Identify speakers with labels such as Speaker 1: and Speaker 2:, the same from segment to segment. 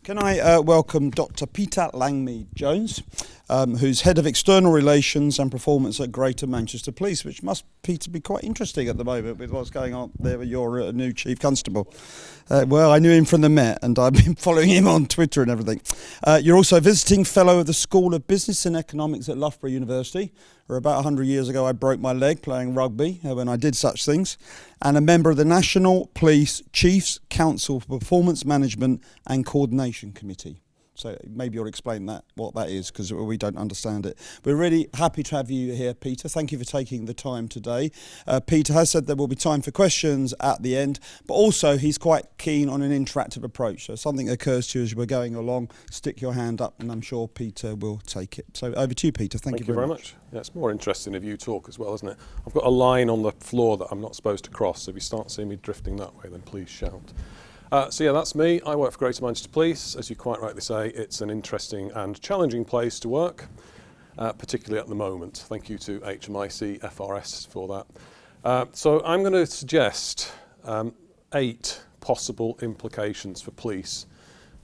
Speaker 1: Can I welcome Dr. Peter Langmead-Jones, who's Head of External Relations and Performance at Greater Manchester Police, which must, Peter, be quite interesting at the moment with what's going on there with your new Chief Constable. Well, I knew him from the Met, and I've been following him on Twitter and everything. You're also a visiting fellow of the School of Business and Economics at Loughborough University, where about 100 years ago I broke my leg playing rugby when I did such things, and a member of the National Police Chiefs Council for Performance Management and Coordination Committee. So maybe you'll explain what that is, because we don't understand it. We're really happy to have you here, Peter. Thank you for taking the time today. Peter has said there will be time for questions at the end, but also he's quite keen on an interactive approach. So if something occurs to you as we're going along, stick your hand up and I'm sure Peter will take it. So over to you, Peter. Thank you very much.
Speaker 2: Yeah, it's more interesting if you talk as well, isn't it? I've got a line on the floor that I'm not supposed to cross. So if you start seeing me drifting that way, then please shout. So yeah, that's me. I work for Greater Manchester Police. As you quite rightly say, it's an interesting and challenging place to work, particularly at the moment. Thank you to HMIC FRS for that. So I'm going to suggest 8 possible implications for police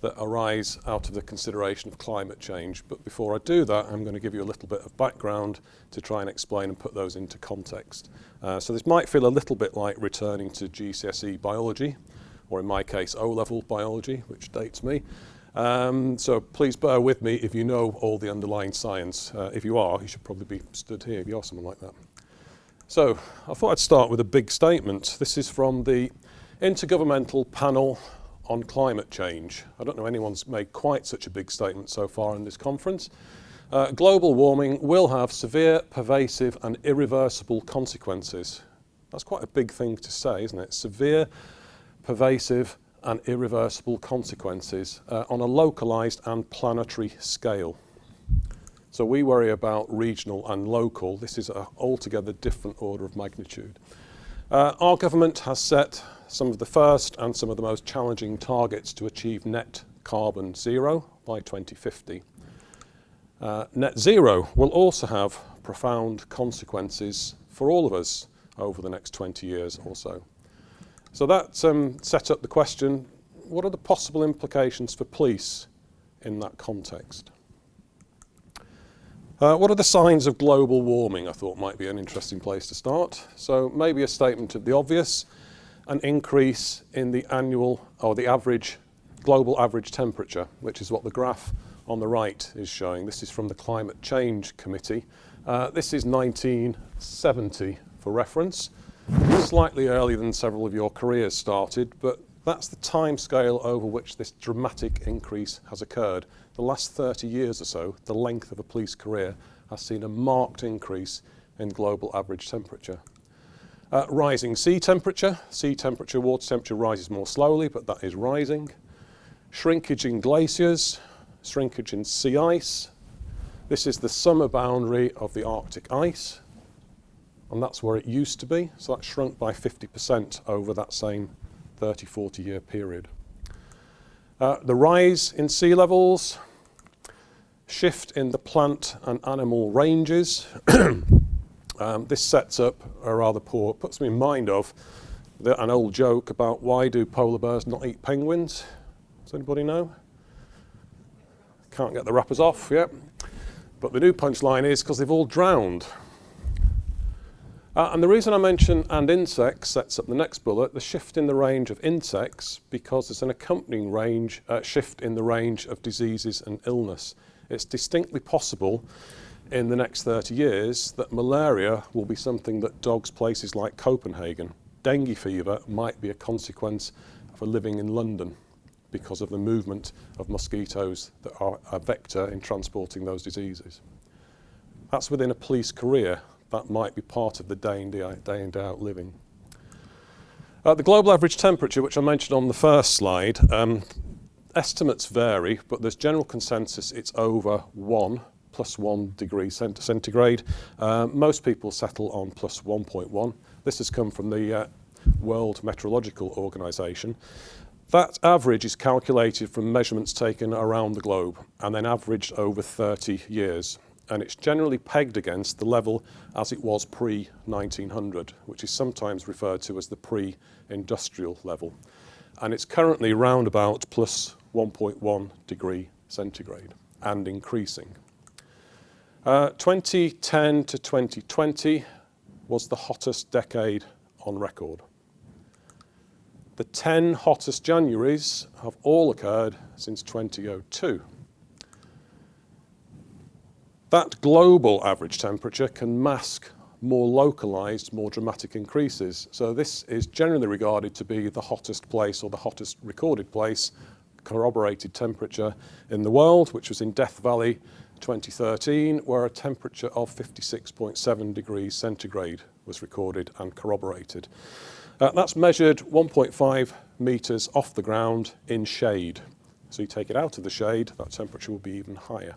Speaker 2: that arise out of the consideration of climate change. But before I do that, I'm going to give you a little bit of background to try and explain and put those into context. So this might feel a little bit like returning to GCSE biology, or in my case, O-level biology, which dates me. So please bear with me if you know all the underlying science. If you are, you should probably be stood here if you are someone like that. So I thought I'd start with a big statement. This is from the Intergovernmental Panel on Climate Change. I don't know anyone's made quite such a big statement so far in this conference. Global warming will have severe, pervasive and irreversible consequences. That's quite a big thing to say, isn't it? Severe, pervasive and irreversible consequences on a localised and planetary scale. So we worry about regional and local. This is an altogether different order of magnitude. Our government has set some of the first and some of the most challenging targets to achieve net carbon zero by 2050. Net zero will also have profound consequences for all of us over the next 20 years or so. So that set up the question, what are the possible implications for police in that context? What are the signs of global warming? I thought might be an interesting place to start. So maybe a statement of the obvious, an increase in the annual or the average, global average temperature, which is what the graph on the right is showing. This is from the Climate Change Committee. This is 1970 for reference. Slightly earlier than several of your careers started, but that's the time scale over which this dramatic increase has occurred. The last 30 years or so, the length of a police career has seen a marked increase in global average temperature. Rising sea temperature, water temperature rises more slowly, but that is rising. Shrinkage in glaciers, shrinkage in sea ice. This is the summer boundary of the Arctic ice. And that's where it used to be, so that's shrunk by 50% over that same 30-40 year period. The rise in sea levels, shift in the plant and animal ranges. This sets up a rather poor, puts me in mind of an old joke about why do polar bears not eat penguins? Does anybody know? Can't get the wrappers off yet. But the new punchline is because they've all drowned. And the reason I mention and insects sets up the next bullet, the shift in the range of insects, because there's an accompanying shift in the range of diseases and illness. It's distinctly possible in the next 30 years that malaria will be something that dogs places like Copenhagen. Dengue fever might be a consequence of living in London because of the movement of mosquitoes that are a vector in transporting those diseases. That's within a police career. That might be part of the day in, day out living. The global average temperature, which I mentioned on the first slide, estimates vary, but there's general consensus it's over +1 degree centigrade. Most people settle on +1.1. This has come from the World Meteorological Organization. That average is calculated from measurements taken around the globe and then averaged over 30 years. And it's generally pegged against the level as it was pre-1900, which is sometimes referred to as the pre-industrial level. And it's currently round about 1.1 degree centigrade and increasing. 2010 to 2020 was the hottest decade on record. The 10 hottest Januaries have all occurred since 2002. That global average temperature can mask more localized, more dramatic increases. So this is generally regarded to be the hottest place or the hottest recorded place, corroborated temperature in the world, which was in Death Valley 2013, where a temperature of 56.7 degrees centigrade was recorded and corroborated. That's measured 1.5 meters off the ground in shade. So you take it out of the shade, that temperature will be even higher.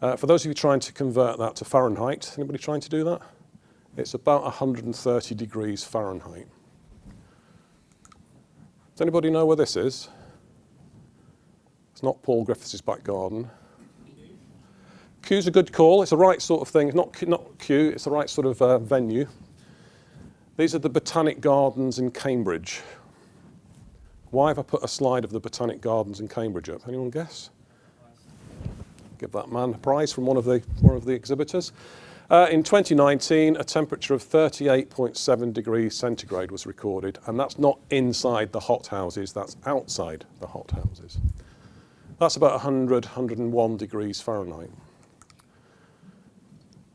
Speaker 2: For those of you trying to convert that to Fahrenheit, anybody trying to do that? It's about 130 degrees Fahrenheit. Does anybody know where this is? It's not Paul Griffiths' back garden. Kew's a good call. It's the right sort of thing. Not Kew, it's the right sort of venue. These are the Botanic Gardens in Cambridge. Why have I put a slide of the Botanic Gardens in Cambridge up? Anyone guess? Give that man a prize from one of the exhibitors. In 2019, a temperature of 38.7 degrees centigrade was recorded, and that's not inside the hothouses, that's outside the hothouses. That's about 101 degrees Fahrenheit.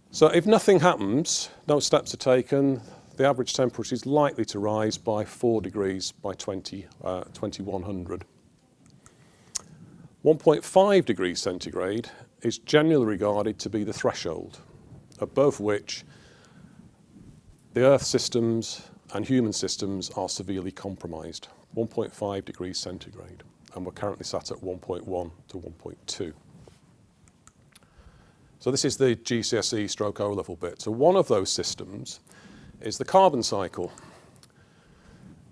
Speaker 2: So if nothing happens, no steps are taken, the average temperature is likely to rise by 4 degrees by 2100. 1.5 degrees centigrade is generally regarded to be the threshold, above which the Earth systems and human systems are severely compromised. 1.5 degrees centigrade, and we're currently sat at 1.1 to 1.2. So this is the GCSE stroke O-level bit. So one of those systems is the carbon cycle.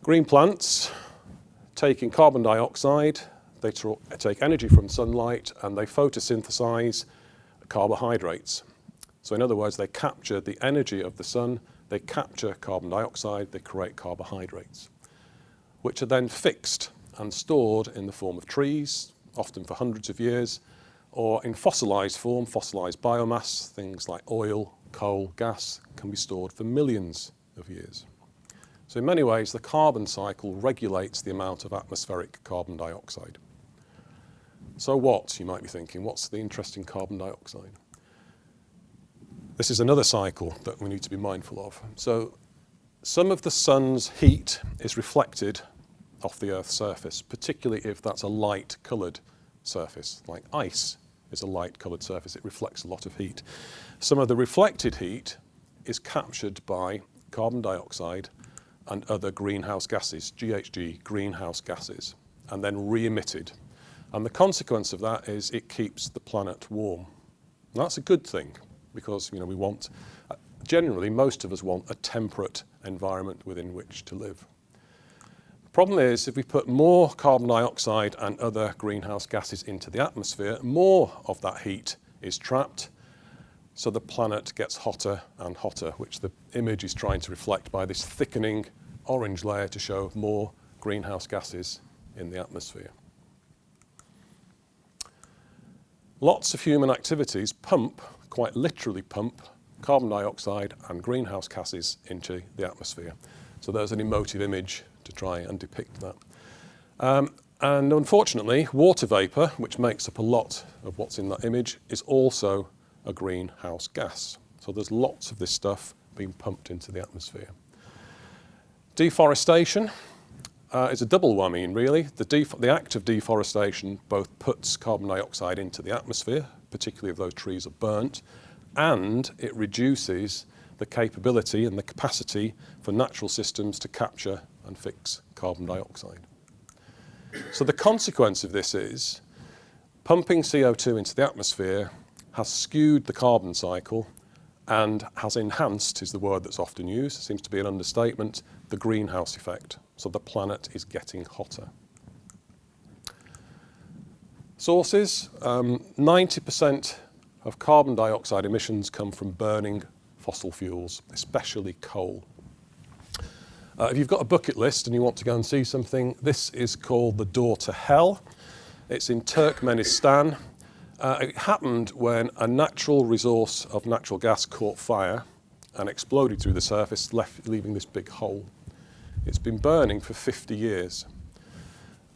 Speaker 2: Green plants taking carbon dioxide, they take energy from sunlight and they photosynthesize carbohydrates. So in other words, they capture the energy of the sun, they capture carbon dioxide, they create carbohydrates, which are then fixed and stored in the form of trees, often for hundreds of years, or in fossilized form, fossilized biomass, things like oil, coal, gas, can be stored for millions of years. So in many ways, the carbon cycle regulates the amount of atmospheric carbon dioxide. So what, you might be thinking, what's the interest in carbon dioxide? This is another cycle that we need to be mindful of. So some of the sun's heat is reflected off the Earth's surface, particularly if that's a light-coloured surface, like ice is a light-coloured surface. It reflects a lot of heat. Some of the reflected heat is captured by carbon dioxide and other greenhouse gases, GHG, greenhouse gases, and then re-emitted. And the consequence of that is it keeps the planet warm. And that's a good thing, because we want, generally most of us want a temperate environment within which to live. The problem is if we put more carbon dioxide and other greenhouse gases into the atmosphere, more of that heat is trapped, so the planet gets hotter and hotter, which the image is trying to reflect by this thickening orange layer to show more greenhouse gases in the atmosphere. Lots of human activities quite literally pump carbon dioxide and greenhouse gases into the atmosphere. So there's an emotive image to try and depict that. And unfortunately, water vapour, which makes up a lot of what's in that image, is also a greenhouse gas. So there's lots of this stuff being pumped into the atmosphere. Deforestation is a double whammy, really. The act of deforestation both puts carbon dioxide into the atmosphere, particularly if those trees are burnt, and it reduces the capability and the capacity for natural systems to capture and fix carbon dioxide. So the consequence of this is pumping CO2 into the atmosphere has skewed the carbon cycle and has enhanced, is the word that's often used, it seems to be an understatement, the greenhouse effect. So the planet is getting hotter. Sources, 90% of carbon dioxide emissions come from burning fossil fuels, especially coal. If you've got a bucket list and you want to go and see something, this is called the door to hell. It's in Turkmenistan. It happened when a natural resource of natural gas caught fire and exploded through the surface, leaving this big hole. It's been burning for 50 years.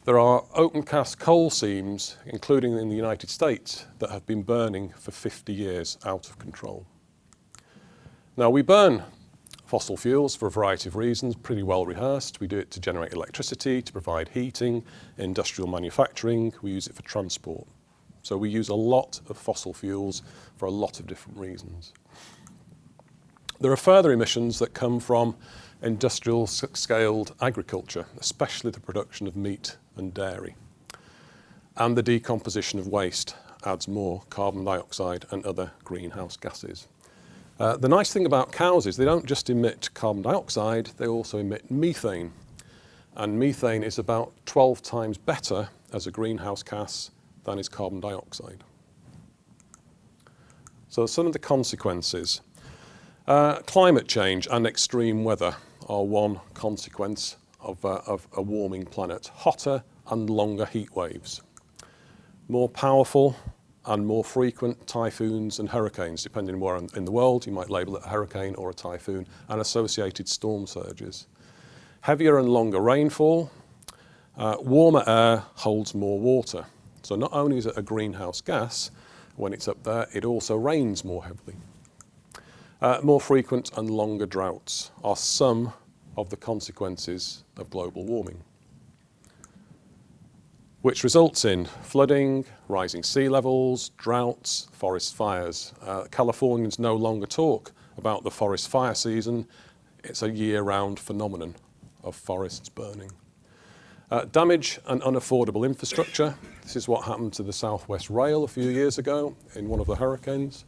Speaker 2: There are open cast coal seams, including in the United States, that have been burning for 50 years out of control. Now, we burn fossil fuels for a variety of reasons, pretty well rehearsed. We do it to generate electricity, to provide heating, industrial manufacturing. We use it for transport. So we use a lot of fossil fuels for a lot of different reasons. There are further emissions that come from industrial scaled agriculture, especially the production of meat and dairy. And the decomposition of waste adds more carbon dioxide and other greenhouse gases. The nice thing about cows is they don't just emit carbon dioxide, they also emit methane. And methane is about 12 times better as a greenhouse gas than is carbon dioxide. So some of the consequences. Climate change and extreme weather are one consequence of a warming planet. Hotter and longer heat waves. More powerful and more frequent typhoons and hurricanes, depending on where in the world, you might label it a hurricane or a typhoon, and associated storm surges. Heavier and longer rainfall. Warmer air holds more water. So not only is it a greenhouse gas, when it's up there, it also rains more heavily. More frequent and longer droughts are some of the consequences of global warming, which results in flooding, rising sea levels, droughts, forest fires. Californians no longer talk about the forest fire season. It's a year-round phenomenon of forests burning. Damage and unaffordable infrastructure. This is what happened to the Southwest Rail a few years ago in one of the hurricanes.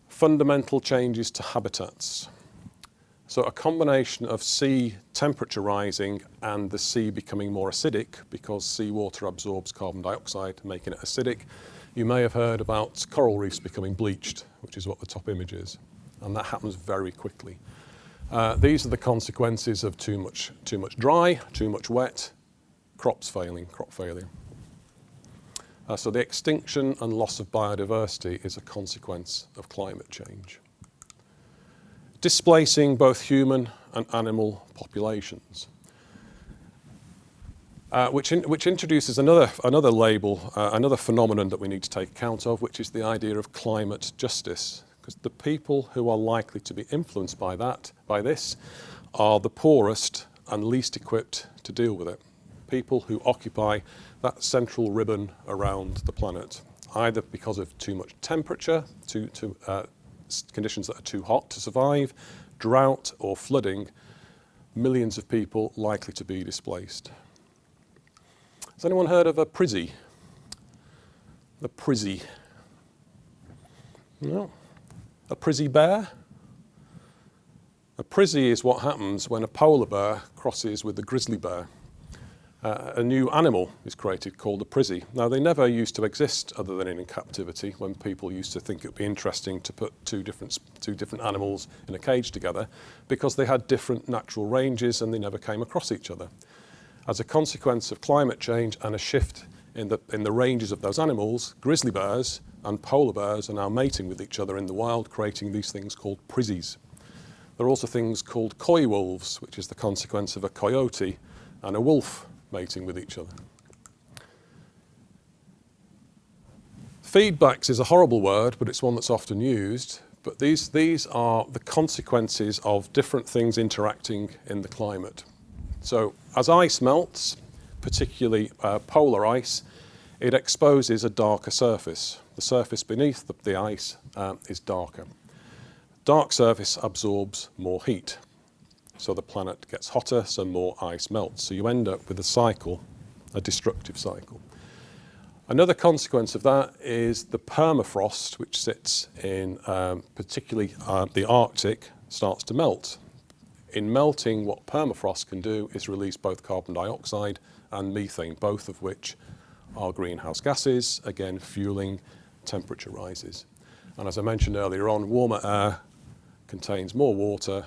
Speaker 2: Fundamental changes to habitats. So a combination of sea temperature rising and the sea becoming more acidic because seawater absorbs carbon dioxide, making it acidic. You may have heard about coral reefs becoming bleached, which is what the top image is. And that happens very quickly. These are the consequences of too much dry, too much wet, crop failure. So the extinction and loss of biodiversity is a consequence of climate change. Displacing both human and animal populations, which introduces another label, another phenomenon that we need to take account of, which is the idea of climate justice. Because the people who are likely to be influenced by this, are the poorest and least equipped to deal with it. People who occupy that central ribbon around the planet, either because of too much temperature, conditions that are too hot to survive, drought or flooding, millions of people likely to be displaced. Has anyone heard of a prizzy? The prizzy? No? A prizzy bear? A prizzy is what happens when a polar bear crosses with a grizzly bear. A new animal is created called a prizzy. Now, they never used to exist other than in captivity, when people used to think it would be interesting to put two different animals in a cage together, because they had different natural ranges and they never came across each other. As a consequence of climate change and a shift in the ranges of those animals, grizzly bears and polar bears are now mating with each other in the wild, creating these things called prizzies. There are also things called coy wolves, which is the consequence of a coyote and a wolf mating with each other. Feedbacks is a horrible word, but it's one that's often used. But these are the consequences of different things interacting in the climate. So as ice melts, particularly polar ice, it exposes a darker surface. The surface beneath the ice is darker. Dark surface absorbs more heat. So the planet gets hotter, so more ice melts. So you end up with a cycle, a destructive cycle. Another consequence of that is the permafrost, which sits in particularly the Arctic, starts to melt. In melting, what permafrost can do is release both carbon dioxide and methane, both of which are greenhouse gases, again fueling temperature rises. And as I mentioned earlier on, warmer air contains more water.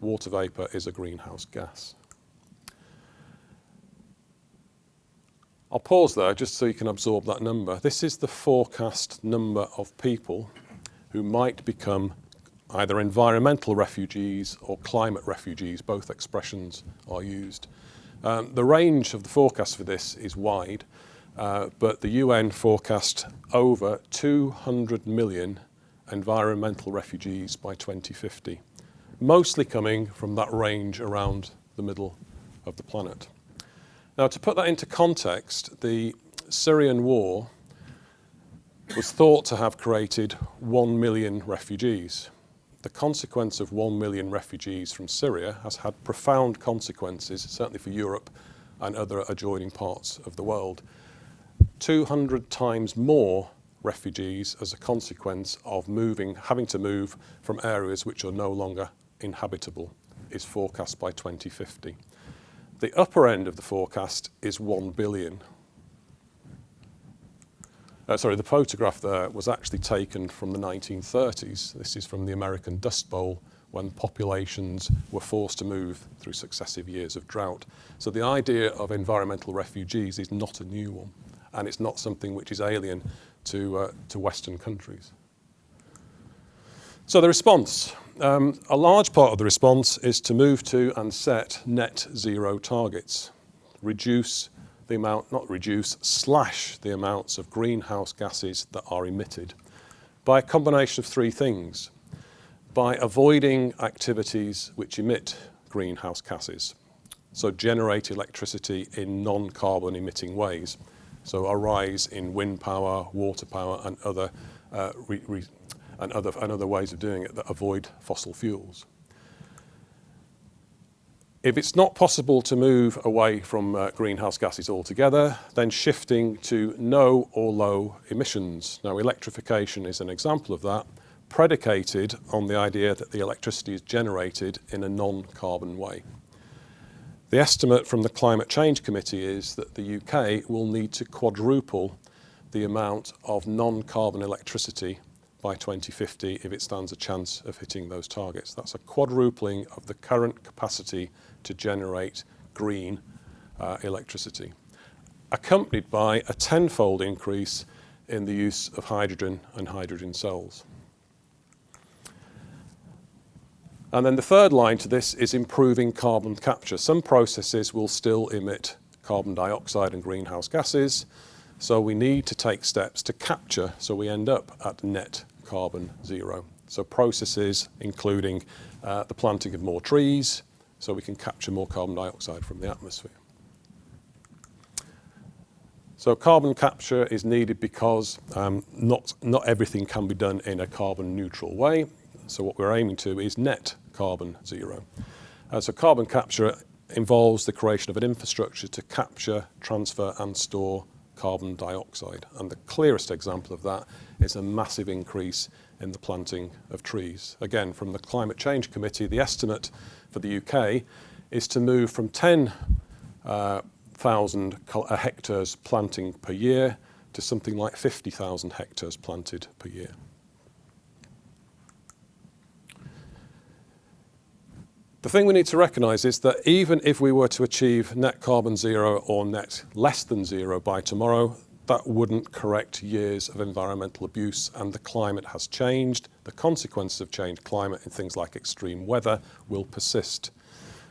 Speaker 2: Water vapour is a greenhouse gas. I'll pause there just so you can absorb that number. This is the forecast number of people who might become either environmental refugees or climate refugees. Both expressions are used. The range of the forecast for this is wide, but the UN forecast over 200 million environmental refugees by 2050, mostly coming from that range around the middle of the planet. Now, to put that into context, the Syrian war was thought to have created 1 million refugees. The consequence of 1 million refugees from Syria has had profound consequences, certainly for Europe and other adjoining parts of the world. 200 times more refugees as a consequence of having to move from areas which are no longer inhabitable is forecast by 2050. The upper end of the forecast is 1 billion. The photograph there was actually taken from the 1930s. This is from the American Dust Bowl, when populations were forced to move through successive years of drought. So the idea of environmental refugees is not a new one, and it's not something which is alien to Western countries. So the response. A large part of the response is to move to and set net zero targets. Slash the amounts of greenhouse gases that are emitted by a combination of three things. By avoiding activities which emit greenhouse gases, so generate electricity in non-carbon emitting ways, so a rise in wind power, water power, and other ways of doing it that avoid fossil fuels. If it's not possible to move away from greenhouse gases altogether, then shifting to no or low emissions. Now, electrification is an example of that, predicated on the idea that the electricity is generated in a non-carbon way. The estimate from the Climate Change Committee is that the UK will need to quadruple the amount of non-carbon electricity by 2050 if it stands a chance of hitting those targets. That's a quadrupling of the current capacity to generate green electricity, accompanied by a tenfold increase in the use of hydrogen and hydrogen cells. And then the third line to this is improving carbon capture. Some processes will still emit carbon dioxide and greenhouse gases, so we need to take steps to capture so we end up at net carbon zero. So processes including the planting of more trees so we can capture more carbon dioxide from the atmosphere. So carbon capture is needed because not everything can be done in a carbon neutral way. So what we're aiming to is net carbon zero. So carbon capture involves the creation of an infrastructure to capture, transfer and store carbon dioxide. And the clearest example of that is a massive increase in the planting of trees. Again, from the Climate Change Committee, the estimate for the UK is to move from 10,000 hectares planting per year to something like 50,000 hectares planted per year. The thing we need to recognise is that even if we were to achieve net carbon zero or net less than zero by tomorrow, that wouldn't correct years of environmental abuse, and the climate has changed. The consequences of changed climate in things like extreme weather will persist.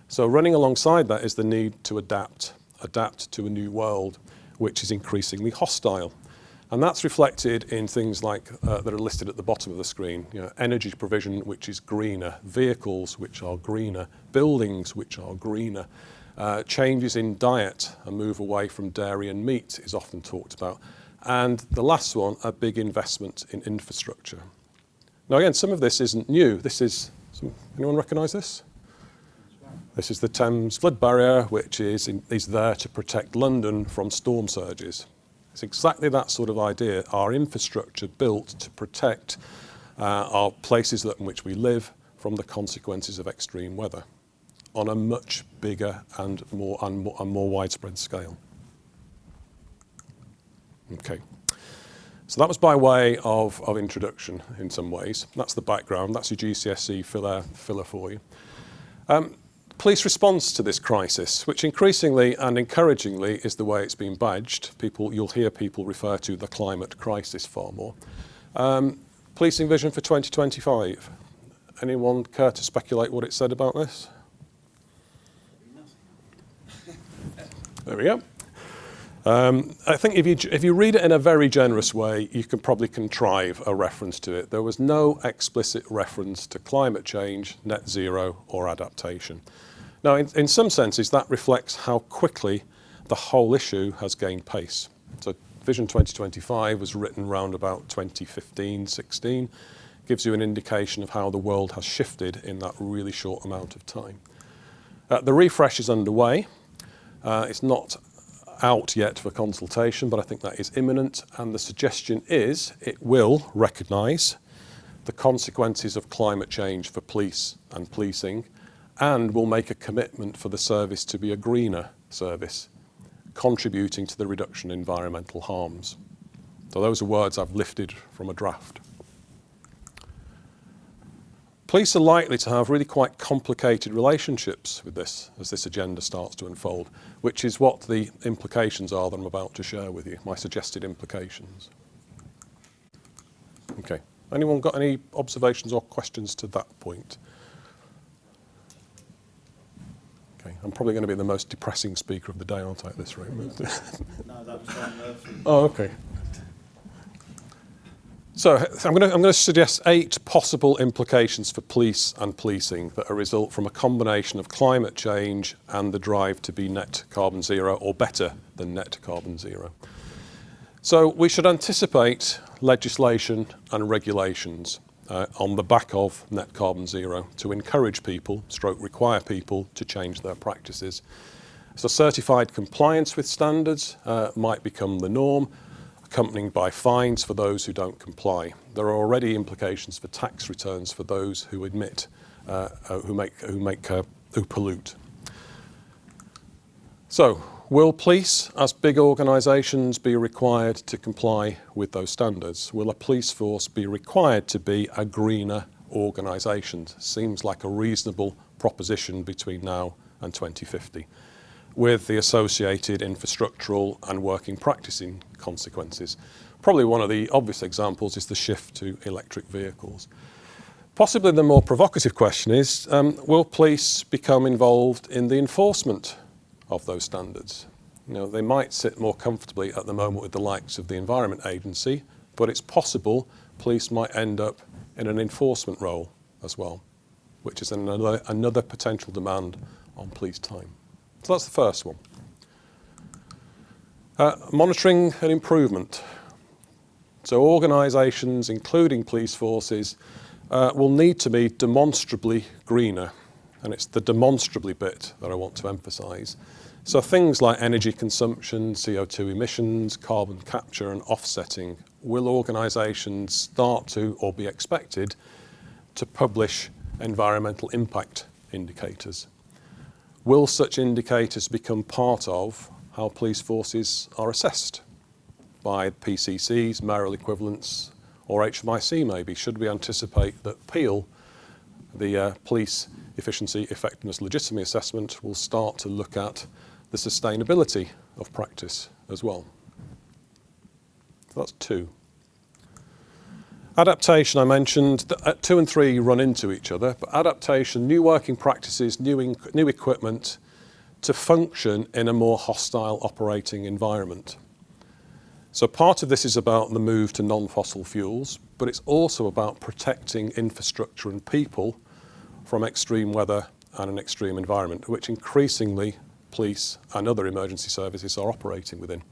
Speaker 2: So running alongside that is the need to adapt to a new world which is increasingly hostile. And that's reflected in things like that are listed at the bottom of the screen. Energy provision which is greener, vehicles which are greener, buildings which are greener, changes in diet, a move away from dairy and meat is often talked about. And the last one, a big investment in infrastructure. Now again, some of this isn't new. Anyone recognise this? This is the Thames flood barrier, which is there to protect London from storm surges. It's exactly that sort of idea, our infrastructure built to protect our places in which we live from the consequences of extreme weather on a much bigger and more widespread scale. Okay, so that was by way of introduction in some ways. That's the background, that's your GCSE filler for you. Police response to this crisis, which increasingly and encouragingly is the way it's been badged. You'll hear people refer to the climate crisis far more. Policing vision for 2025. Anyone care to speculate what it said about this? There we go. I think if you read it in a very generous way, you can probably contrive a reference to it. There was no explicit reference to climate change, net zero, or adaptation. Now, in some senses, that reflects how quickly the whole issue has gained pace. So Vision 2025 was written round about 2015-16, gives you an indication of how the world has shifted in that really short amount of time. The refresh is underway. It's not out yet for consultation, but I think that is imminent, and the suggestion is it will recognise the consequences of climate change for police and policing, and will make a commitment for the service to be a greener service, contributing to the reduction in environmental harms. So those are words I've lifted from a draft. Police are likely to have really quite complicated relationships with this as this agenda starts to unfold, which is what the implications are that I'm about to share with you, my suggested implications. Okay, anyone got any observations or questions to that point? Okay, I'm probably going to be the most depressing speaker of the day, aren't I, at this rate?
Speaker 1: No, that was John Murphy.
Speaker 2: Oh, okay. So I'm going to suggest 8 possible implications for police and policing that result from a combination of climate change and the drive to be net carbon zero, or better than net carbon zero. So we should anticipate legislation and regulations on the back of net carbon zero to encourage people, require people to change their practices. So certified compliance with standards might become the norm, accompanied by fines for those who don't comply. There are already implications for tax returns for those who who pollute. So, will police, as big organisations, be required to comply with those standards? Will a police force be required to be a greener organisation? Seems like a reasonable proposition between now and 2050. With the associated infrastructural and working practicing consequences. Probably one of the obvious examples is the shift to electric vehicles. Possibly the more provocative question is, will police become involved in the enforcement of those standards? You know, they might sit more comfortably at the moment with the likes of the Environment Agency, but it's possible police might end up in an enforcement role as well, which is another potential demand on police time. So that's the first one. Monitoring and improvement. So organisations, including police forces, will need to be demonstrably greener, and it's the demonstrably bit that I want to emphasise. So things like energy consumption, CO2 emissions, carbon capture and offsetting, will organisations start to, or be expected, to publish environmental impact indicators? Will such indicators become part of how police forces are assessed by PCCs, mayoral equivalents, or HMIC maybe? Should we anticipate that PEEL, the Police Efficiency, Effectiveness, Legitimacy Assessment, will start to look at the sustainability of practice as well? So that's 2. Adaptation, I mentioned, 2 and 3 run into each other, but adaptation, new working practices, new equipment to function in a more hostile operating environment. So part of this is about the move to non-fossil fuels, but it's also about protecting infrastructure and people from extreme weather and an extreme environment, which increasingly police and other emergency services are operating within.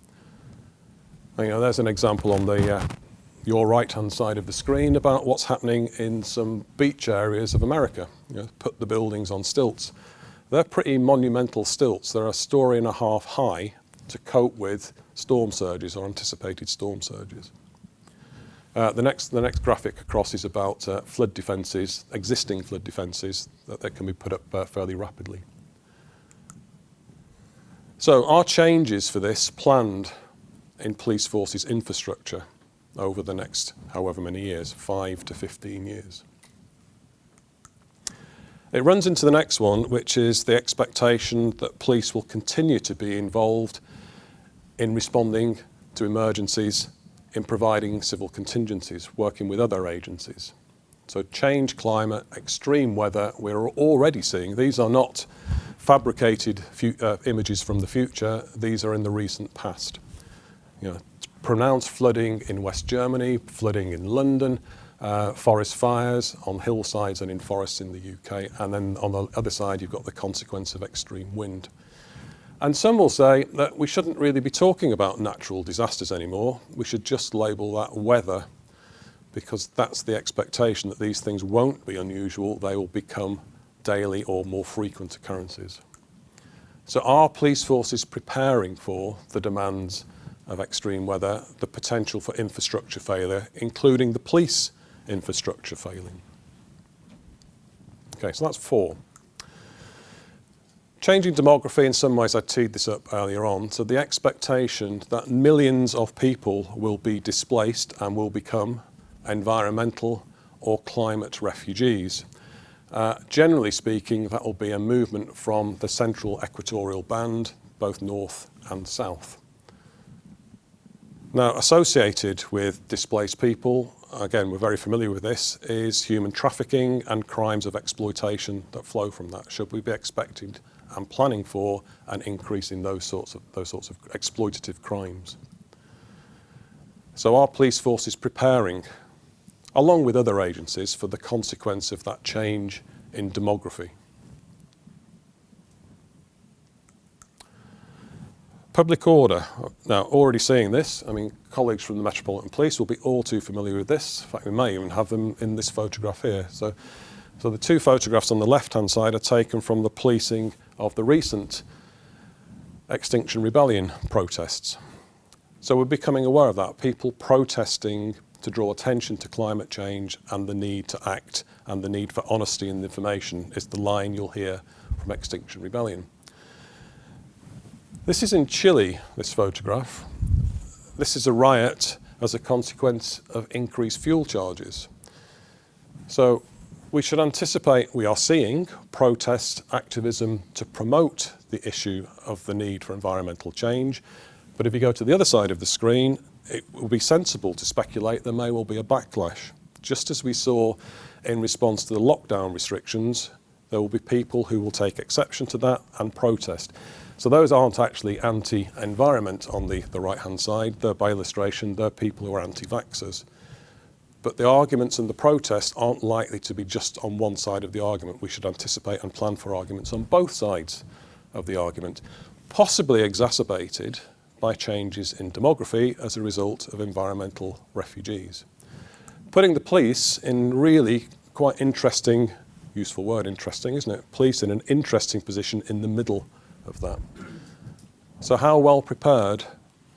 Speaker 2: You know, there's an example on your right-hand side of the screen about what's happening in some beach areas of America. You know, put the buildings on stilts. They're pretty monumental stilts. They're 1.5 stories high to cope with storm surges or anticipated storm surges. The next graphic across is about flood defences, existing flood defences that can be put up fairly rapidly. So are changes for this planned in police forces infrastructure over the next however many years, 5 to 15 years? It runs into the next one, which is the expectation that police will continue to be involved in responding to emergencies, in providing civil contingencies, working with other agencies. So change, climate, extreme weather, we're already seeing. These are not fabricated images from the future. These are in the recent past. You know, pronounced flooding in West Germany, flooding in London, forest fires on hillsides and in forests in the UK. And then on the other side, you've got the consequence of extreme wind. And some will say that we shouldn't really be talking about natural disasters anymore. We should just label that weather, because that's the expectation that these things won't be unusual. They will become daily or more frequent occurrences. So are police forces preparing for the demands of extreme weather, the potential for infrastructure failure, including the police infrastructure failing? Okay, so that's 4. Changing demography, in some ways I teed this up earlier on, so the expectation that millions of people will be displaced and will become environmental or climate refugees. Generally speaking, that will be a movement from the central equatorial band, both north and south. Now, associated with displaced people, again, we're very familiar with this, is human trafficking and crimes of exploitation that flow from that. Should we be expecting and planning for an increase in those sorts of exploitative crimes? So are police forces preparing, along with other agencies, for the consequence of that change in demography? Public order. Now, already seeing this, I mean, colleagues from the Metropolitan Police will be all too familiar with this. In fact, we may even have them in this photograph here. So the 2 photographs on the left-hand side are taken from the policing of the recent Extinction Rebellion protests. So we're becoming aware of that. People protesting to draw attention to climate change and the need to act, and the need for honesty in information is the line you'll hear from Extinction Rebellion. This is in Chile, this photograph. This is a riot as a consequence of increased fuel charges. So we should anticipate, we are seeing protest activism to promote the issue of the need for environmental change. But if you go to the other side of the screen, it will be sensible to speculate there may well be a backlash. Just as we saw in response to the lockdown restrictions, there will be people who will take exception to that and protest. So those aren't actually anti-environment on the right-hand side. They're, by illustration, they're people who are anti-vaxxers. But the arguments and the protests aren't likely to be just on one side of the argument. We should anticipate and plan for arguments on both sides of the argument, possibly exacerbated by changes in demography as a result of environmental refugees. Putting the police in really quite interesting, useful word, interesting, isn't it? Police in an interesting position in the middle of that. So how well prepared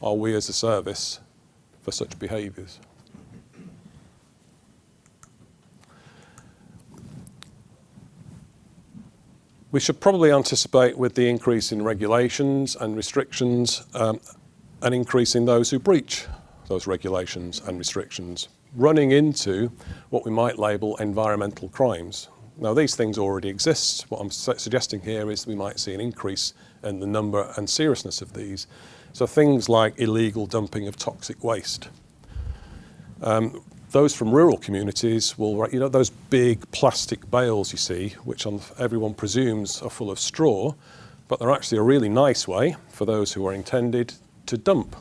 Speaker 2: are we as a service for such behaviours? We should probably anticipate, with the increase in regulations and restrictions, an increase in those who breach those regulations and restrictions, running into what we might label environmental crimes. Now, these things already exist. What I'm suggesting here is we might see an increase in the number and seriousness of these. So things like illegal dumping of toxic waste. Those from rural communities will, you know, those big plastic bales you see, which everyone presumes are full of straw, but they're actually a really nice way for those who are intended to dump.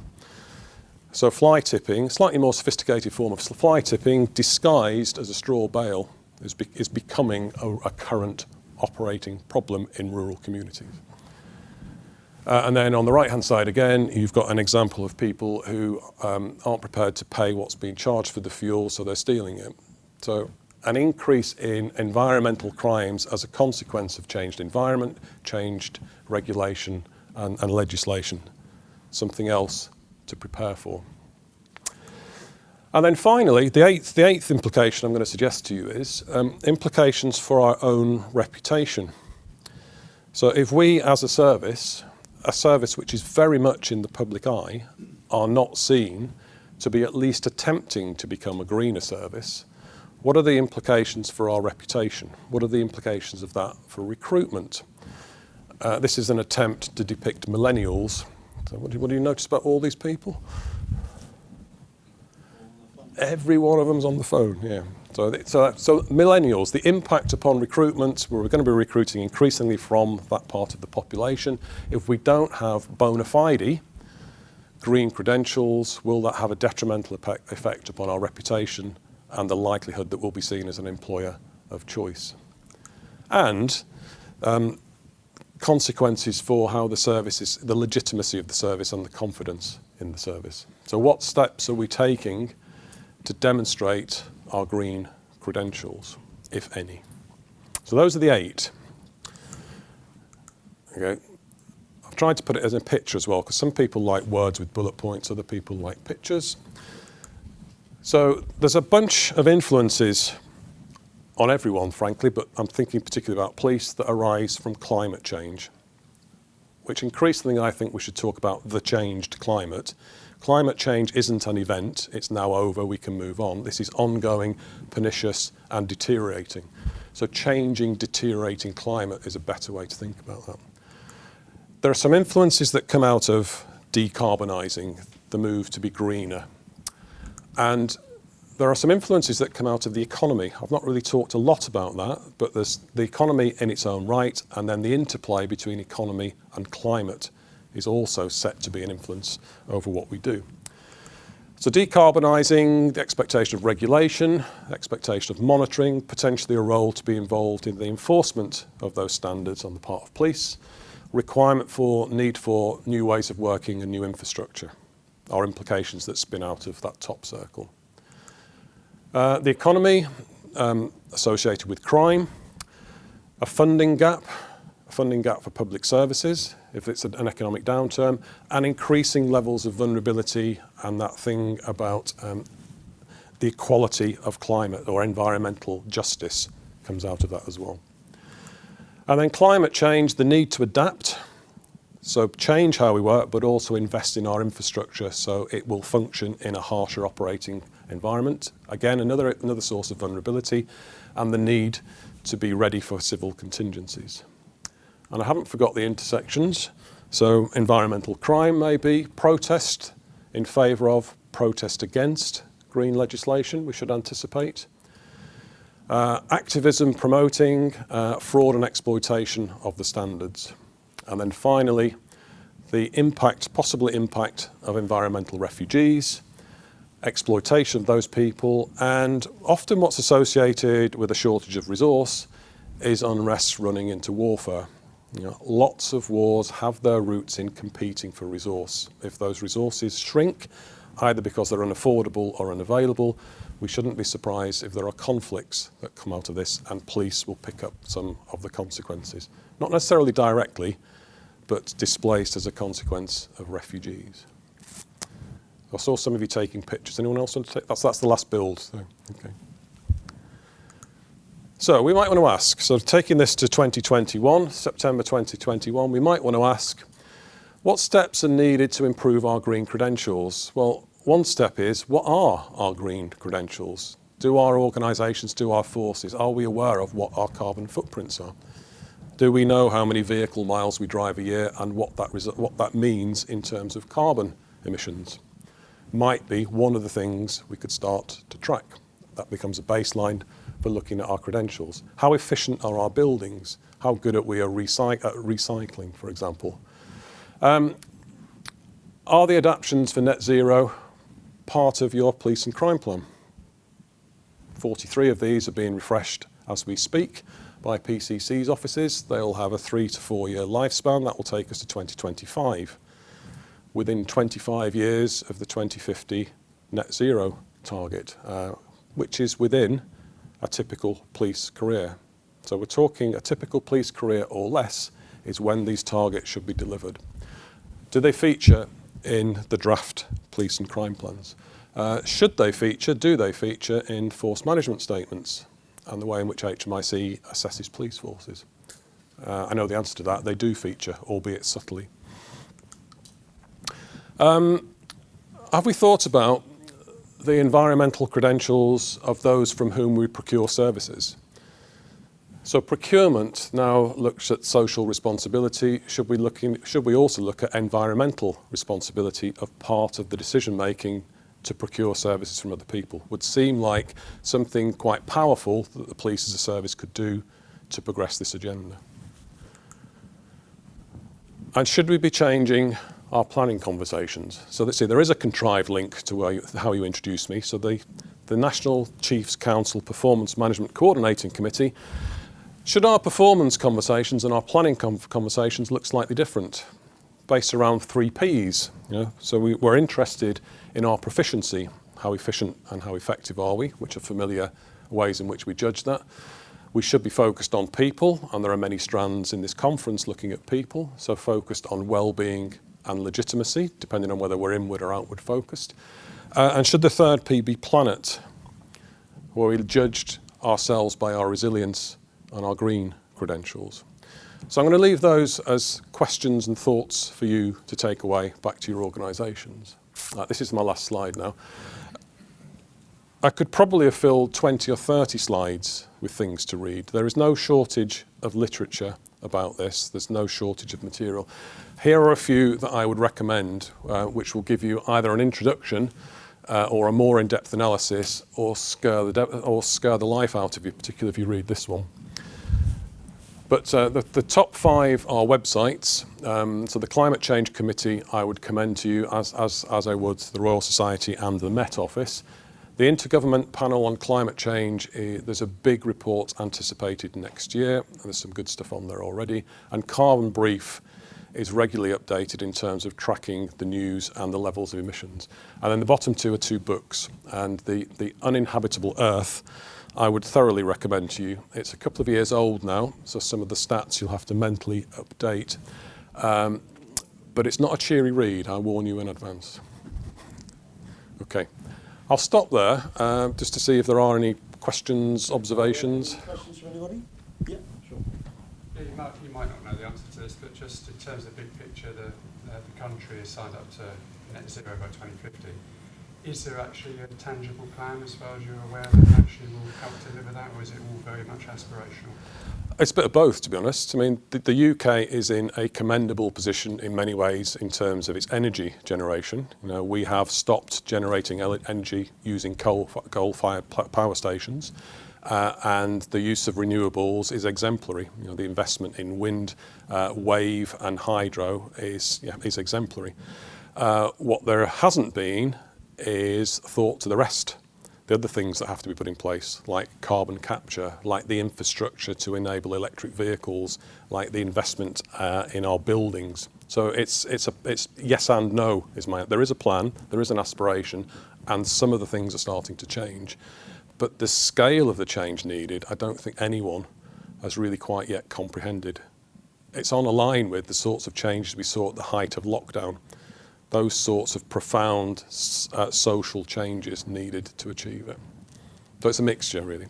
Speaker 2: So fly tipping, slightly more sophisticated form of fly tipping, disguised as a straw bale, is becoming a current operating problem in rural communities. And then on the right-hand side again, you've got an example of people who aren't prepared to pay what's being charged for the fuel, so they're stealing it. So an increase in environmental crimes as a consequence of changed environment, changed regulation and legislation. Something else to prepare for. And then finally, the eighth implication I'm going to suggest to you is implications for our own reputation. So if we as a service which is very much in the public eye, are not seen to be at least attempting to become a greener service, What are the implications for our reputation? What are the implications of that for recruitment? This is an attempt to depict millennials. So what do you notice about all these people? Every one of them's on the phone, yeah. So millennials, the impact upon recruitment, where we're going to be recruiting increasingly from that part of the population. If we don't have bona fide green credentials, will that have a detrimental effect upon our reputation and the likelihood that we'll be seen as an employer of choice? And consequences for how the service is, the legitimacy of the service and the confidence in the service. So what steps are we taking to demonstrate our green credentials, if any? So those are the 8. Okay. I've tried to put it as a picture as well, because some people like words with bullet points, other people like pictures. So there's a bunch of influences on everyone, frankly, but I'm thinking particularly about police, that arise from climate change, which increasingly I think we should talk about the changed climate. Climate change isn't an event, it's now over, we can move on. This is ongoing, pernicious and deteriorating. So changing, deteriorating climate is a better way to think about that. There are some influences that come out of decarbonising, the move to be greener. And there are some influences that come out of the economy. I've not really talked a lot about that, but there's the economy in its own right, and then the interplay between economy and climate is also set to be an influence over what we do. So decarbonising, the expectation of regulation, expectation of monitoring, potentially a role to be involved in the enforcement of those standards on the part of police, requirement for need for new ways of working and new infrastructure are implications that spin out of that top circle. The economy associated with crime, a funding gap for public services if it's an economic downturn, and increasing levels of vulnerability, and that thing about the equality of climate or environmental justice comes out of that as well. And then climate change, the need to adapt, so change how we work, but also invest in our infrastructure so it will function in a harsher operating environment. Again, another source of vulnerability, and the need to be ready for civil contingencies. And I haven't forgot the intersections. So environmental crime may be protest in favour of, protest against green legislation, we should anticipate. Activism promoting fraud and exploitation of the standards. And then finally, the possible impact of environmental refugees, exploitation of those people, and often what's associated with a shortage of resource is unrest running into warfare. You know, lots of wars have their roots in competing for resource. If those resources shrink, either because they're unaffordable or unavailable, we shouldn't be surprised if there are conflicts that come out of this, and police will pick up some of the consequences. Not necessarily directly, but displaced as a consequence of refugees. I saw some of you taking pictures. Anyone else want to take? That's the last build. So, okay. So we might want to ask, so taking this to 2021, September 2021, we might want to ask, what steps are needed to improve our green credentials? Well, one step is, what are our green credentials? Do our organisations, do our forces, are we aware of what our carbon footprints are? Do we know how many vehicle miles we drive a year and what that means in terms of carbon emissions? Might be one of the things we could start to track. That becomes a baseline for looking at our credentials. How efficient are our buildings? How good are we at recycling, for example? Are the adaptations for net zero part of your police and crime plan? 43 of these are being refreshed as we speak by PCC's offices. They'll have a 3 to 4 year lifespan. That will take us to 2025. Within 25 years of the 2050 net zero target, which is within a typical police career. So we're talking a typical police career or less is when these targets should be delivered. Do they feature in the draft police and crime plans? Should they feature, do they feature in force management statements and the way in which HMIC assesses police forces? I know the answer to that. They do feature, albeit subtly. Have we thought about the environmental credentials of those from whom we procure services. So procurement now looks at social responsibility. Should we also look at environmental responsibility of part of the decision making to procure services from other people? Would seem like something quite powerful that the police as a service could do to progress this agenda. And should we be changing our planning conversations? So let's see, there is a contrived link to how you introduced me. So the National Chiefs Council Performance Management Coordinating Committee, should our performance conversations and our planning conversations look slightly different, based around 3 Ps? So we're interested in our proficiency, how efficient and how effective are we, which are familiar ways in which we judge that. We should be focused on people, and there are many strands in this conference looking at people, so focused on well-being and legitimacy, depending on whether we're inward or outward focused. And should the 3rd P be planet, where we judged ourselves by our resilience and our green credentials. So I'm going to leave those as questions and thoughts for you to take away back to your organisations. This is my last slide now. I could probably have filled 20 or 30 slides with things to read. There is no shortage of literature about this. There's no shortage of material. Here are a few that I would recommend, which will give you either an introduction or a more in-depth analysis, or scare the life out of you, particularly if you read this one. But the top 5 are websites. So the Climate Change Committee I would commend to you, as I would the Royal Society and the Met Office. The Intergovernment Panel on Climate Change, there's a big report anticipated next year. There's some good stuff on there already. And Carbon Brief is regularly updated in terms of tracking the news and the levels of emissions. And then the bottom 2 are 2 books. And the Uninhabitable Earth, I would thoroughly recommend to you. It's a couple of years old now, so some of the stats you'll have to mentally update. But it's not a cheery read, I warn you in advance. Okay, I'll stop there just to see if there are any questions, observations.
Speaker 1: Any questions from anybody? Yeah, sure.
Speaker 3: Yeah, you might not know the answer to this, but just in terms of the big picture, the country is signed up to net zero by 2050. Is there actually a tangible plan, as far as you're aware, that actually will help deliver that, or is it all very much aspirational?
Speaker 2: It's a bit of both, to be honest. I mean, the UK is in a commendable position in many ways in terms of its energy generation. We have stopped generating energy using coal-fired power stations, and the use of renewables is exemplary. The investment in wind, wave, and hydro is exemplary. What there hasn't been is thought to the rest, the other things that have to be put in place, like carbon capture, like the infrastructure to enable electric vehicles, like the investment in our buildings. So it's yes and no. There is a plan, there is an aspiration, and some of the things are starting to change. But the scale of the change needed, I don't think anyone has really quite yet comprehended. It's on a line with the sorts of changes we saw at the height of lockdown. Those sorts of profound social changes needed to achieve it. So it's a mixture, really,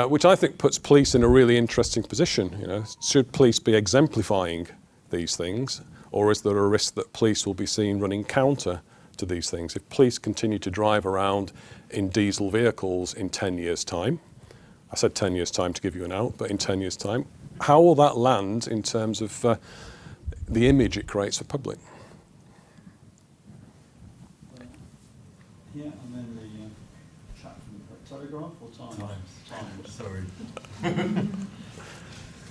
Speaker 2: which I think puts police in a really interesting position. Should police be exemplifying these things, or is there a risk that police will be seen running counter to these things? If police continue to drive around in diesel vehicles in 10 years' time, I said 10 years' time to give you an out, but in 10 years' time, how will that land in terms of the image it creates for public?
Speaker 1: Yeah, and then the chat from the telegraph or time?
Speaker 4: Time, sorry.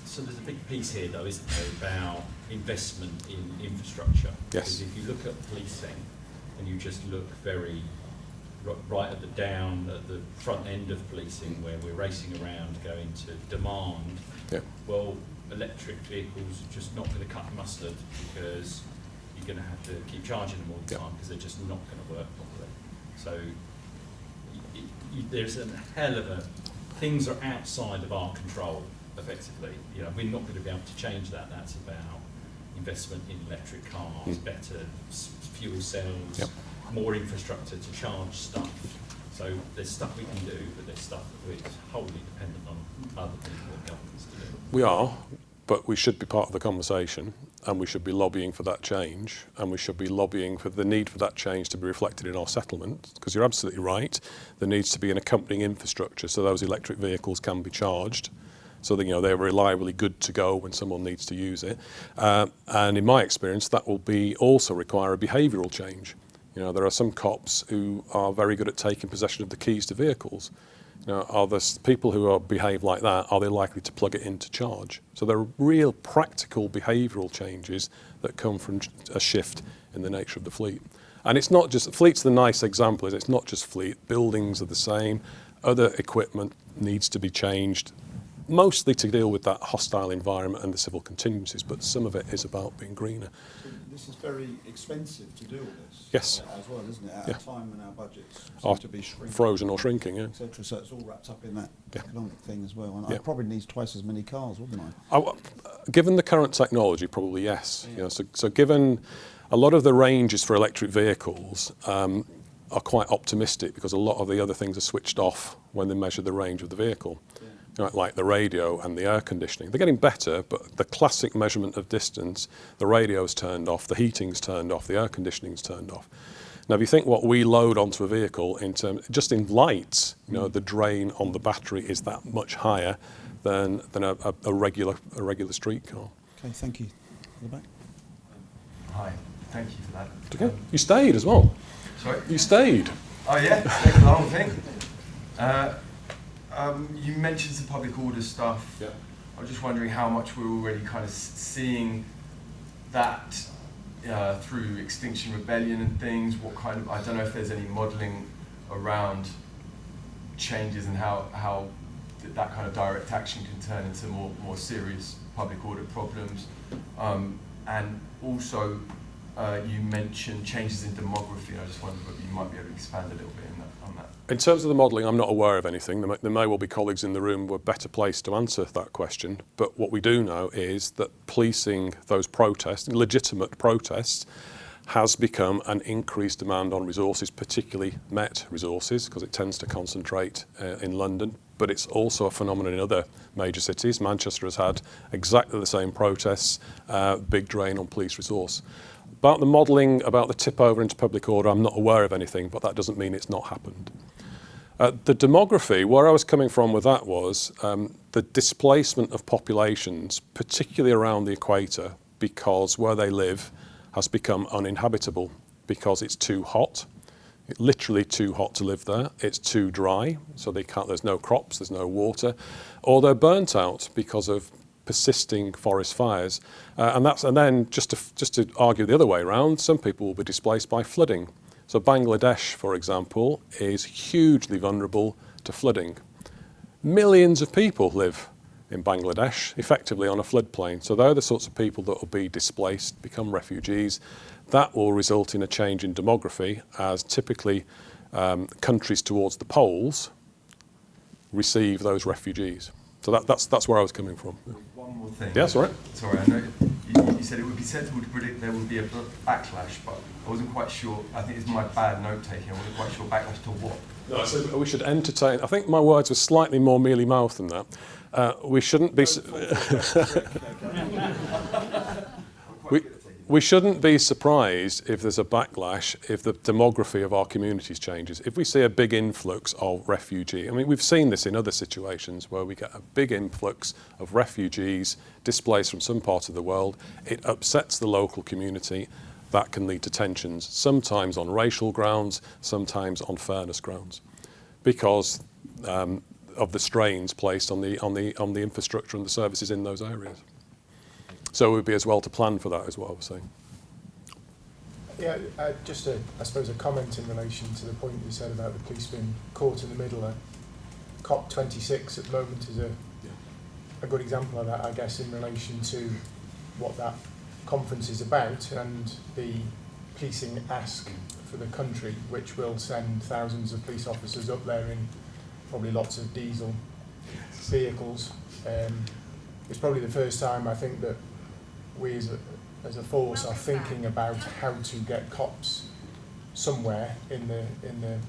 Speaker 4: So there's a big piece here, though, isn't there, about investment in infrastructure.
Speaker 2: Yes.
Speaker 4: Because if you look at policing and you just look very right at the front end of policing, where we're racing around going to demand, well, electric vehicles are just not going to cut mustard, because you're going to have to keep charging them all the time, because they're just not going to work properly. So there's a hell of a... Things are outside of our control, effectively. We're not going to be able to change that. That's about investment in electric cars, better fuel cells, more infrastructure to charge stuff. So there's stuff we can do, but there's stuff that we're wholly dependent on other people and governments to do.
Speaker 2: We are, but we should be part of the conversation. and we should be lobbying for that change, and we should be lobbying for the need for that change to be reflected in our settlement, because you're absolutely right, there needs to be an accompanying infrastructure so those electric vehicles can be charged, so that they're reliably good to go when someone needs to use it. And in my experience, that will also require a behavioural change. There are some cops who are very good at taking possession of the keys to vehicles. Are the people who behave like that, are they likely to plug it in to charge? So there are real practical behavioural changes that come from a shift in the nature of the fleet. And it's not just, fleet's the nice example, it's not just fleet, buildings are the same, other equipment needs to be changed, mostly to deal with that hostile environment and the civil contingencies, but some of it is about being greener.
Speaker 1: So this is very expensive to do all this.
Speaker 2: Yes.
Speaker 1: As well, isn't it? At a time when our budgets
Speaker 2: Are
Speaker 1: seem to be shrinking.
Speaker 2: frozen or shrinking, yeah.
Speaker 1: Etc. So it's all wrapped up in that economic thing as well. And I probably need twice as many cars, wouldn't I?
Speaker 2: Given the current technology, probably yes. So given a lot of the ranges for electric vehicles are quite optimistic because a lot of the other things are switched off when they measure the range of the vehicle. Like the radio and the air conditioning. They're getting better, but the classic measurement of distance, the radio's turned off, the heating's turned off, the air conditioning's turned off. Now, if you think what we load onto a vehicle just in lights, the drain on the battery is that much higher than a regular street car.
Speaker 1: Okay, thank you. In the back.
Speaker 5: Hi, thank you for that.
Speaker 2: Okay. You stayed as well.
Speaker 5: Sorry?
Speaker 2: You stayed.
Speaker 5: Oh yeah, stayed for the whole thing. You mentioned some public order stuff.
Speaker 2: Yeah.
Speaker 5: I was just wondering how much we're already kind of seeing that through Extinction Rebellion and things. What kind of, I don't know if there's any modelling around changes and how that kind of direct action can turn into more serious public order problems. And also, you mentioned changes in demography. I just wondered whether you might be able to expand a little bit on that.
Speaker 2: In terms of the modelling, I'm not aware of anything. There may well be colleagues in the room who are better placed to answer that question. But what we do know is that policing those protests, legitimate protests, has become an increased demand on resources, particularly Met resources, because it tends to concentrate in London. But it's also a phenomenon in other major cities. Manchester has had exactly the same protests, big drain on police resource. About the modelling, about the tip over into public order, I'm not aware of anything, but that doesn't mean it's not happened. The demography, where I was coming from with that was the displacement of populations, particularly around the equator, because where they live has become uninhabitable because it's too hot. It's literally too hot to live there. It's too dry, so there's no crops, there's no water, or they're burnt out because of persisting forest fires. And then just to argue the other way around, some people will be displaced by flooding. So Bangladesh, for example, is hugely vulnerable to flooding. Millions of people live in Bangladesh, effectively on a floodplain. So they're the sorts of people that will be displaced, become refugees. That will result in a change in demography, as typically countries towards the poles receive those refugees. So that's where I was coming from.
Speaker 5: One more thing.
Speaker 2: Yeah, sorry.
Speaker 5: Sorry, I know you said it would be sensible to predict there would be a backlash, but I wasn't quite sure. I think it's my bad note taking. I wasn't quite sure backlash to what.
Speaker 2: No, so we should entertain. I think my words were slightly more mealy-mouthed than that. We shouldn't be. We shouldn't be surprised if there's a backlash if the demography of our communities changes. If we see a big influx of refugees, I mean, we've seen this in other situations where we get a big influx of refugees displaced from some part of the world. It upsets the local community. That can lead to tensions, sometimes on racial grounds, sometimes on fairness grounds, because of the strains placed on the infrastructure and the services in those areas. So it would be as well to plan for that as well, I was saying.
Speaker 6: Yeah, just I suppose a comment in relation to the point you said about the police being caught in the middle. COP26 at the moment is a good example of that, I guess, in relation to what that conference is about and the policing ask for the country, which will send thousands of police officers up there in probably lots of diesel vehicles. It's probably the first time I think that we as a force are thinking about how to get cops somewhere in the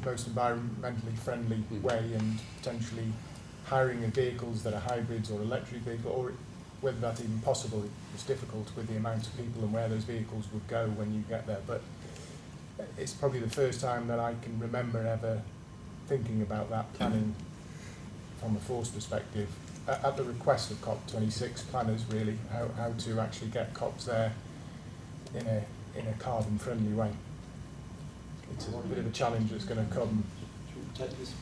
Speaker 6: most environmentally friendly way, and potentially hiring vehicles that are hybrids or electric vehicles, or whether that's even possible is difficult with the amount of people and where those vehicles would go when you get there. But it's probably the first time that I can remember ever thinking about that planning from a force perspective, at the request of COP26 planners, really, how to actually get cops there in a carbon-friendly way. It's a bit of a challenge that's going to come.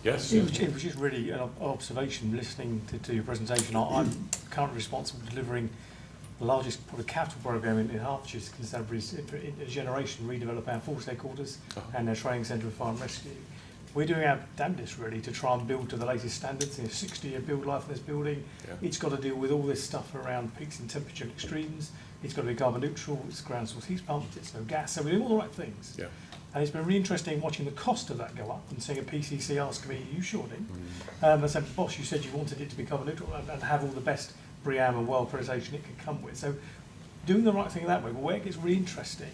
Speaker 2: Yes.
Speaker 7: It was just really an observation listening to your presentation. I'm currently responsible for delivering the largest probably capital programme in Hertfordshire's contemporaries in a generation, redevelop our force headquarters and their training centre of fire and rescue. We're doing our damnedest really to try and build to the latest standards. 60-year build life in this building. Yeah. It's got to deal with all this stuff around peaks in temperature and extremes. It's got to be carbon neutral. It's ground source heat pumps. It's no gas. So we're doing all the right things. Yeah. And it's been really interesting watching the cost of that go up and seeing a PCC ask me, "Are you sure, Dean?" I said, "Boss, you said you wanted it to be carbon neutral and have all the best BREEAM and world accreditation it could come with." So doing the right thing that way. But where it gets really interesting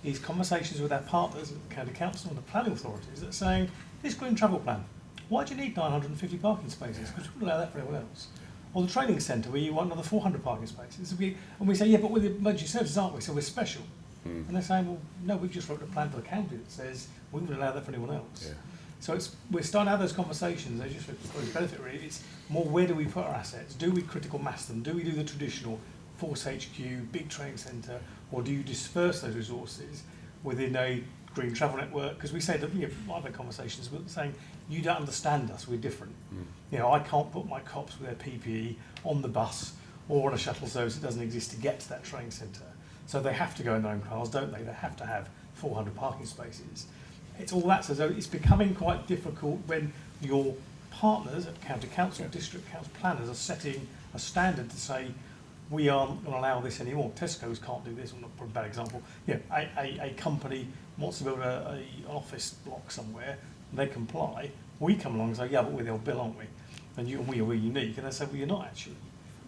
Speaker 7: is conversations with our partners at the County Council and the planning authorities that are saying, this green travel plan, why do you need 950 parking spaces? Because we wouldn't allow that for anyone else. Or the training centre where you want another 400 parking spaces. And we say, yeah, but we're the emergency services, aren't we? So we're special. And they're saying, well, no, we've just wrote a plan for the county that says we wouldn't allow that for anyone else. Yeah. So we're starting to have those conversations. They just for its benefit, really. It's more, where do we put our assets? Do we critical mass them? Do we do the traditional Force HQ, big training centre, or do you disperse those resources within a green travel network? Because we say that, I've had conversations with saying, you don't understand us, we're different. I can't put my cops with their PPE on the bus or on a shuttle service that doesn't exist to get to that training centre. So they have to go in their own cars, don't they? They have to have 400 parking spaces. It's all that, so it's becoming quite difficult when your partners at county council, district council planners are setting a standard to say, we aren't going to allow this anymore. Tesco's can't do this, I'm not a bad example. A company wants to build an office block somewhere, they comply, we come along and say, yeah, but we're the old bill, aren't we? And we're unique, and they say, well, you're not actually.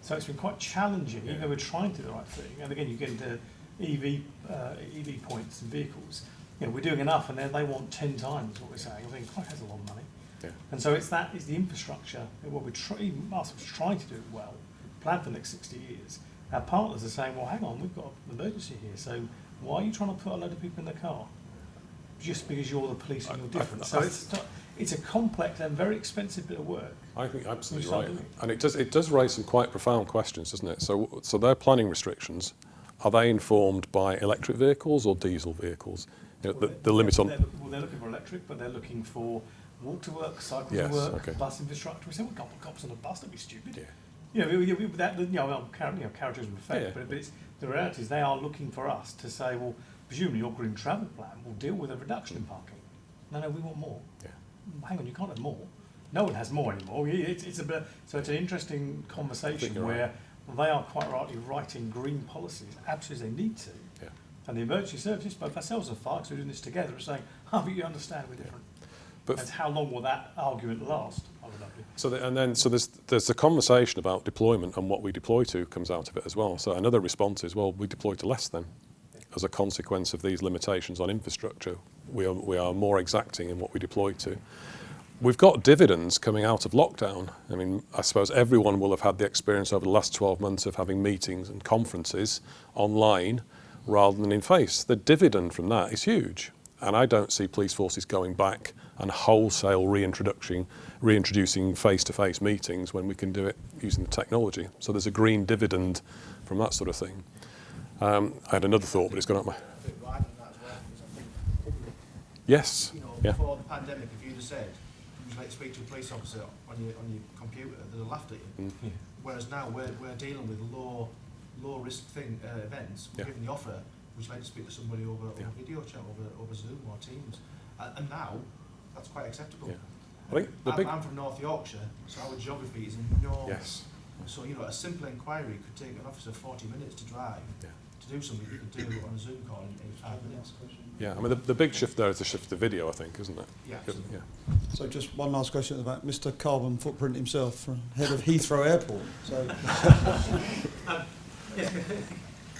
Speaker 7: So it's been quite challenging, even though we're trying to do the right thing. And again, you get into EV points and vehicles. We're doing enough, and then they want 10 times what we're saying. I think quite has a lot of money. Yeah. And so it's the infrastructure, what we're trying to do well, plan for the next 60 years. Our partners are saying, well, hang on, we've got an emergency here, so why are you trying to put a load of people in the car? Just because you're the police and you're different. So it's a complex and very expensive bit of work.
Speaker 2: I think absolutely right. And it does raise some quite profound questions, doesn't it? So their planning restrictions, are they informed by electric vehicles or diesel vehicles? The limit on...
Speaker 7: They're looking for electric, but they're looking for walk to work, cycle to work, bus infrastructure. We say, we can't put cops on a bus, that'd be stupid. Yeah. Characters of effect, but it's, the reality is they are looking for us to say, well, presumably your green travel plan will deal with a reduction in parking. No, we want more. Yeah. Hang on, you can't have more. No one has more anymore. So it's an interesting conversation where they are quite rightly writing green policies, absolutely as they need to. Yeah. And the emergency services, both ourselves and fire, because we're doing this together, are saying, but you understand we're different. But and how long will that argument last?
Speaker 2: So there's the conversation about deployment, and what we deploy to comes out of it as well. So another response is, well, we deploy to less then. As a consequence of these limitations on infrastructure, we are more exacting in what we deploy to. We've got dividends coming out of lockdown. I mean, I suppose everyone will have had the experience over the last 12 months of having meetings and conferences online rather than in face. The dividend from that is huge. And I don't see police forces going back and wholesale reintroducing face-to-face meetings when we can do it using the technology. So there's a green dividend from that sort of thing. I had another thought, but it's gone out my... Yes.
Speaker 8: Before the pandemic, if you'd have said, would you like to speak to a police officer on your computer, they'd have laughed at you. Whereas now we're dealing with low risk events. We're giving the offer, would you like to speak to somebody over video chat, over Zoom or Teams? And now, that's quite acceptable.
Speaker 2: I think
Speaker 8: I'm from North Yorkshire, so our geography is enormous. Yes. So, a simple inquiry could take an officer 40 minutes to drive. To do something you could do on a Zoom call in 5 minutes.
Speaker 2: Yeah, I mean, the big shift there is the shift to video, I think, isn't it?
Speaker 8: Yeah.
Speaker 1: So just one last question about Mr. Carbon Footprint himself, from head of Heathrow Airport. So.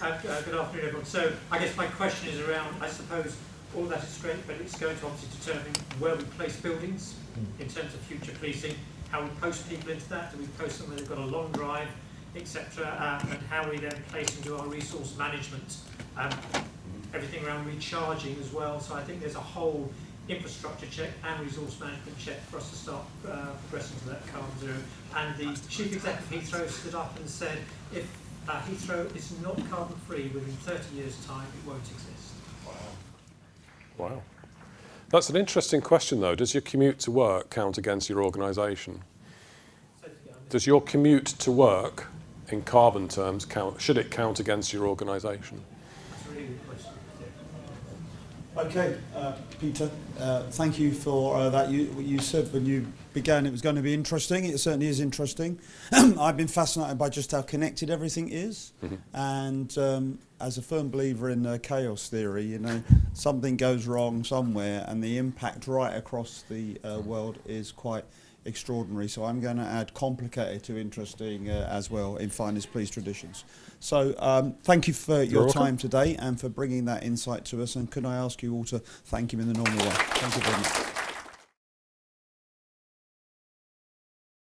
Speaker 9: Good afternoon, everyone. So I guess my question is around, I suppose, all that is great, but it's going to obviously determine where we place buildings in terms of future policing, how we post people into that. Do we post them when they've got a long drive etc., and how we then place and do our resource management, everything around recharging as well. So I think there's a whole infrastructure check and resource management check for us to start progressing to that carbon zero. And the chief executive of Heathrow stood up and said, if Heathrow is not carbon free within 30 years' time, it won't exist.
Speaker 2: Wow. That's an interesting question, though. Does your commute to work count against your organisation? Does your commute to work, in carbon terms, count? Should it count against your organisation?
Speaker 9: That's a really good question.
Speaker 1: Okay, Peter, thank you for that. You said when you began it was going to be interesting. It certainly is interesting. I've been fascinated by just how connected everything is. And as a firm believer in chaos theory, you know, something goes wrong somewhere and the impact right across the world is quite extraordinary. So I'm going to add complicated to interesting as well in finest please traditions. So thank you for your time today and for bringing that insight to us. And could I ask you all to thank him in the normal way? Thank you very much.